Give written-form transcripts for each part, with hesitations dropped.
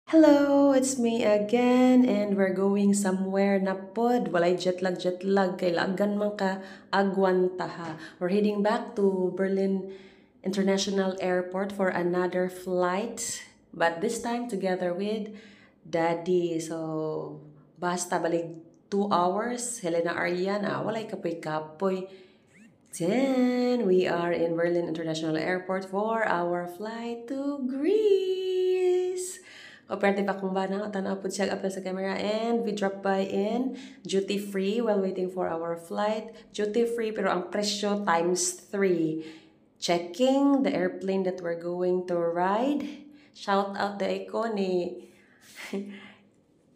Hello, it's me again and we're going somewhere na pod. Walay jet lag. Kailangan man ka agwanta ha. We're heading back to Berlin International Airport for another flight. But this time together with Daddy. So, basta balik 2 hours. Helena Arian, walay kapoy-kapoy. Then, we are in Berlin International Airport for our flight to Greece. Operte pa kung ba na, tanaw po siya up sa camera and we drop by in duty free while waiting for our flight. Duty free pero ang presyo times 3. Checking the airplane that we're going to ride. Shout out the icon ni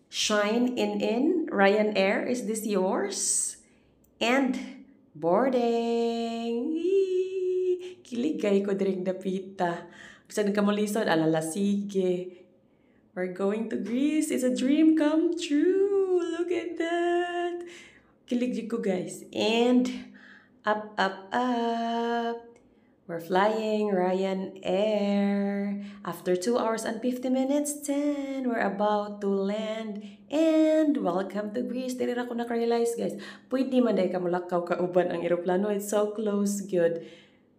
Shine in Ryanair. Is this yours? And boarding! Eee! Kiligay ko diring dapita. Bisan ka mo lisod, alala sige. We're going to Greece. It's a dream come true. Look at that. Kilig ko guys. And up. We're flying Ryanair. After 2 hours and 50 minutes, 10, we're about to land. And welcome to Greece. Dili ra ko naka-realize guys. Pwede man dahil ka mulakaw kauban ang eroplano. It's so close, good.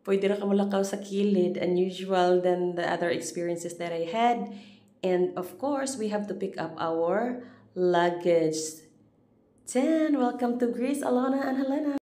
Pwede ra ka mulakaw sa kilid, unusual than the other experiences that I had. And of course, we have to pick up our luggage. 10, welcome to Greece, Alana and Helena.